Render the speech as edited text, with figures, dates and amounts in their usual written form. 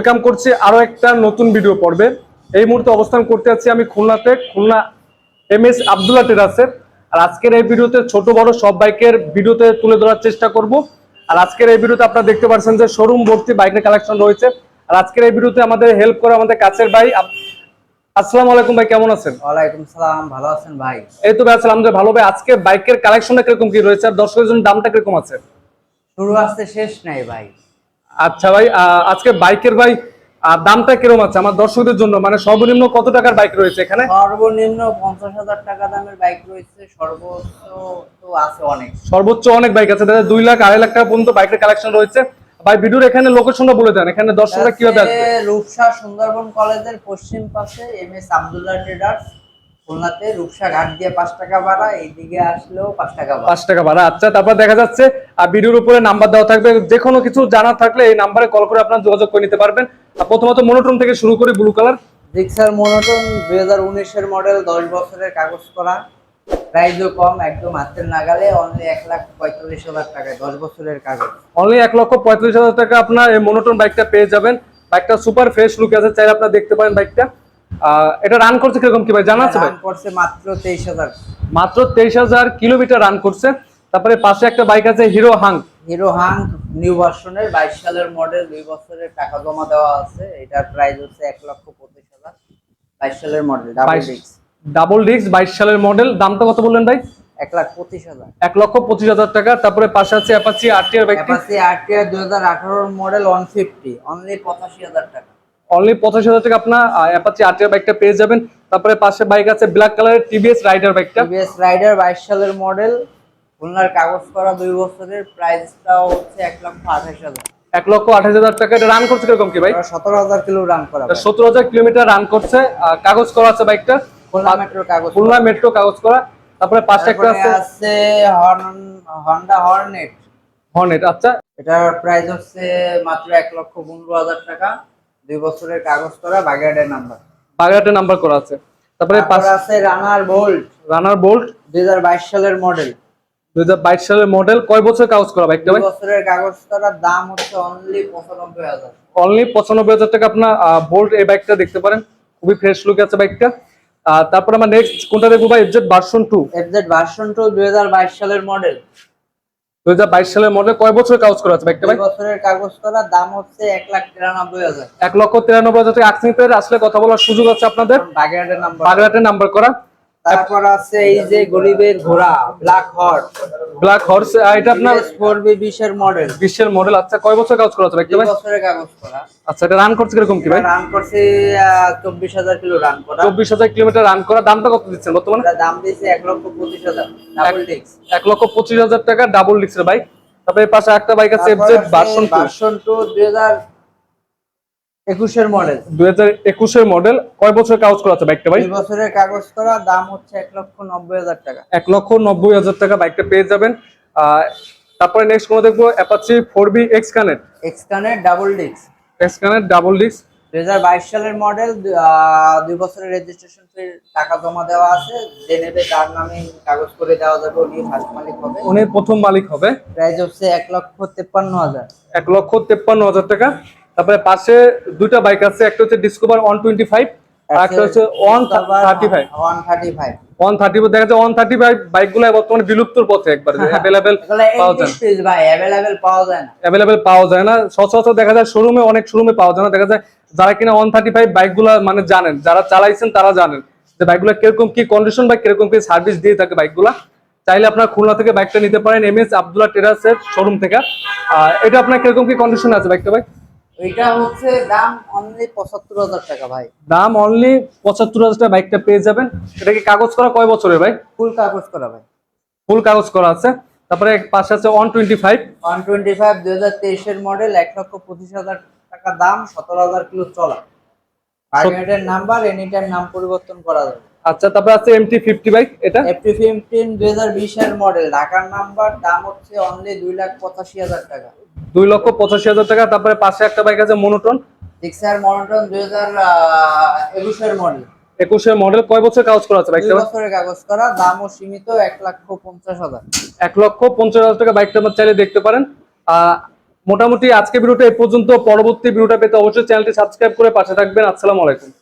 Welcome করছি আরো একটা নতুন ভিডিও পর্বে। এই মুহূর্তে অবস্থান করতে আছি আমি খুলনাতে, খুলনা এমএস আব্দুল্লাহ টেরাসে। আর আজকের এই ভিডিওতে ছোট বড় সব বাইকের ভিডিওতে তুলে ধরার চেষ্টা করব। আর আজকের এই ভিডিওতে আপনারা দেখতে পাচ্ছেন যে শোরুম ভর্তি বাইকের কালেকশন রয়েছে। আর আজকের এই ভিডিওতে আমাদের হেল্প করে আমাদের কাছের ভাই। আসসালামু আলাইকুম ভাই, কেমন আছেন? ওয়ালাইকুম সালাম, ভালো আছেন ভাই? এই তো ভাই আলহামদুলিল্লাহ ভালো ভাই। আজকে বাইকের কালেকশনটা কিরকম কি রয়েছে আর দর্শকের জন্য দামটা কিরকম আছে? শুরু আসতে শেষ নাই ভাই। আচ্ছা ভাই, আজকে বাইকের ভাই দামটা কিরকম আছে আমার দর্শকদের জন্য? মানে সর্বনিম্ন কত টাকার বাইক রয়েছে এখানে? সর্বনিম্ন 50,000 টাকা দামের বাইক রয়েছে, সর্বোচ্চ তো আছে অনেক। সর্বোচ্চ অনেক বাইক আছে দাদা, 2 লাখ 2.5 লাখ টাকা পর্যন্ত বাইকের কালেকশন রয়েছে। ভাই ভিডিওর এখানে লোকেশনটা বলে দেন, এখানে দর্শকরা কিভাবে আসবে? রূপসা সুন্দরবন কলেজের পশ্চিম পাশে এমএস আব্দুল্লাহ ট্রেডার্স, খুলনাতে রূপসা ঘাট দিয়ে 5 টাকা ভাড়া, এইদিকে আসলেও 5 টাকা ভাড়া। 5 টাকা ভাড়া। আচ্ছা, তারপর দেখা যাচ্ছে ভিডিওর উপরে নাম্বার দেওয়া থাকবে, যে কোনো কিছু জানার থাকলে এই নাম্বারে কল করে আপনারা যোগাযোগ করে নিতে পারবেন। আর প্রথমত মনোটন থেকে শুরু করে ব্লু কালার জিক্সার মনোটন 2019 এর মডেল, 10 বছরের কাগজ করা, প্রাইসও কম, একদম হাতের নাগালে, অনলি 1,45,000 টাকায় 10 বছরের কাগজ। অনলি 1,45,000 টাকা আপনার এই মনোটন বাইকটা পেয়ে যাবেন। বাইকটা সুপার ফ্রেশ লুক আছে, চাইলে আপনারা দেখতে পারেন বাইকটা। এটা রান করছে কিরকম কি ভাই জানা আছে ভাই? রান করছে মাত্র 23,000। মাত্র 23,000 কিলোমিটার রান করছে। তারপরে পাশে একটা বাইক আছে hero Hang. Hero Hang new ভার্সনের 22 সালের মডেল, 2 বছরের টাকা জমা দেওয়া আছে। এটার প্রাইস হচ্ছে 1,25,000। 22 সালের model, double disc. Double disc 22 সালের মডেল। দামটা কত বললেন ভাই? 1,25,000। 1,25,000 টাকা। তারপরে পাশে আছে অ্যাপাচি আরটিআর বাইকটি। অ্যাপাচি আরটিআর 2018 মডেল 150, অনলি 85,000 টাকা। অনলি 85,000 টাকা আপনার অ্যাপাচি আরটিআর বাইকটা পেয়ে যাবেন। তারপরে পাশে বাইক আছে ব্ল্যাক কালারের টিভিএস রাইডার বাইকটা। টিভিএস রাইডার 22 সালের মডেল, খুলনার কাগজ করা, 2 বছরের, প্রাইসটাও হচ্ছে 1,28,000। 1,28,000 টাকা। এটা রান করছে কিরকম কি ভাই? 17,000 কিলো রান করা। 17,000 কিলোমিটার রান করছে। কাগজ করা আছে বাইকটা, খুলনা মেট্রো কাগজ, খুলনা মেট্রো কাগজ করা। তারপরে পাশে একটা আছে হন্ডা হর্নেট। হর্নেট। আচ্ছা, এটার প্রাইস হচ্ছে মাত্র 1,15,000 টাকা, 2 বছরের কাগজ করা, বাগেরহাটের নাম্বার। বাগেরহাটের নাম্বার করা আছে। তারপরে পাশে আছে রানার বোল্ট। রানার বোল্ট 2022 সালের মডেল। 2022 সালের মডেল। কয় বছর কাগজ করা বাইকটা ভাই? 2 বছরের কাগজ করা, দাম হচ্ছে অনলি 95,000। অনলি 95,000 টাকা আপনার বোল্ট এই বাইকটা দেখতে পারেন, খুবই ফ্রেশ লুক আছে বাইকটা। তারপর আমরা নেক্সট কোনটা দেখবো ভাই? FZ version 2। এফজেড ভার্সন 2 2022 সালের মডেল। 2022 সালের মডেল। কয় বছর কাগজ করা আছে বাইকটা ভাই? 2 বছরের কাগজ করা, দাম হচ্ছে 1,93,000। 1,93,000 টাকা। আকসিং পেয়ে আসলে কথা বলার সুযোগ আছে আপনাদের। বাগেরহাটের নাম্বার। বাগেরহাটের নাম্বার করা। তারপর আছে এই যে গরিবের ঘোড়া, ব্ল্যাক হর্স। ব্ল্যাক হর্স, এটা আপনার 4B20 এর মডেল। 20 এর মডেল। আচ্ছা, কয় বছর কাগজ করা আছে বাইকটা 2 ভাই? বছরের কাগজ করা। আচ্ছা, এটা রান করছে কিরকম কি ভাই? রান করছে 24,000 কিলো রান করা। 24,000 কিলোমিটার রান করা। দামটা কত দিচ্ছেন বর্তমানে? এটা দাম দিয়েছে 1,25,000, ডাবল ডিস্ক। 1,25,000 টাকা ডাবল ডিস্কের বাইক। তারপরে পাশে একটা বাইক আছে এফজেড ভার্সন 2। 2021 এর মডেল। 2021 এর মডেল। কয় বছর কাগজ করা আছে বাইকটা ভাই? 2 বছরের কাগজ করা, দাম হচ্ছে 1,90,000 টাকা। 1,90,000 টাকা বাইকটা পেয়ে যাবেন। তারপরে নেক্সট কোন দেখবো? Apache 4B x connect. X connect double disc. X connect double disc 2022 সালের মডেল, 2 বছরের রেজিস্ট্রেশন ফির টাকা জমা দেওয়া আছে। যে নেবে তার নামে কাগজ করে দেওয়া যাবে, উনি ফার্স্ট মালিক হবে। উনি প্রথম মালিক হবে। প্রাইস হচ্ছে 1,53,000। 1,53,000 টাকা। তারপরে পাশে দুইটা বাইক আছে, একটা হচ্ছে ডিসকভার 125 আর একটা হচ্ছে 135। 135 দেখা যায় 135 বাইকগুলো বর্তমানে বিলুপ্তর পথে একবার अवेलेबल পাওয়া যায় না। ভাই अवेलेबल পাওয়া যায় না। अवेलेबल পাওয়া যায় না সচরাচর, দেখা যায় শোরুমে, অনেক শোরুমে পাওয়া যায় না। দেখা যায় যারা কিনা 135 বাইকগুলো মানে জানেন, যারা চালাইছেন তারা জানেন যে বাইকগুলো কিরকম কি কন্ডিশন বা কিরকম কি সার্ভিস দিয়ে থাকে বাইকগুলা। চাইলে আপনারা খুলনা থেকে বাইকটা নিতে পারেন এমএস আব্দুল্লাহ টেরাসের শোরুম থেকে। এটা আপনার কিরকম কি কন্ডিশন আছে বাইকটা ভাই? এটা হচ্ছে দাম অনলি 75,000 টাকা ভাই। দাম অনলি 75,000 টাকা বাইকটা পেয়ে যাবেন। এটা কি কাগজ করা কয় বছরের ভাই? ফুল কাগজ করা ভাই। ফুল কাগজ করা আছে। তারপরে পাশে আছে 125 2023 এর মডেল, 1,25,000 টাকা দাম, 17,000 কিলো চলা, বাগেরহাটের নাম্বার, এনি টাইম নাম পরিবর্তন করা যাবে। আচ্ছা, তারপরে আছে MT50 বাইক। এটা MT15 2020 এর মডেল, ঢাকার নাম্বার, দাম হচ্ছে অনলি 2,85,000 টাকা। 2,85,000 টাকা। তারপরে পাশে একটা বাইক আছে মনোটন জিক্সার মনোটন 2021 এর মডেল। 21 এর মডেল। কয় বছর কাগজ করা আছে বাইকটা? 2 বছরের কাগজ করা, দামও সীমিত 1,50,000। 1,50,000 টাকা বাইকটা আপনারা চাইলে দেখতে পারেন। মোটামুটি আজকে ভিডিওটা এই পর্যন্ত। পরবর্তী ভিডিওটা পেতে অবশ্যই চ্যানেলটি সাবস্ক্রাইব করে পাশে থাকবেন। আসসালামু আলাইকুম।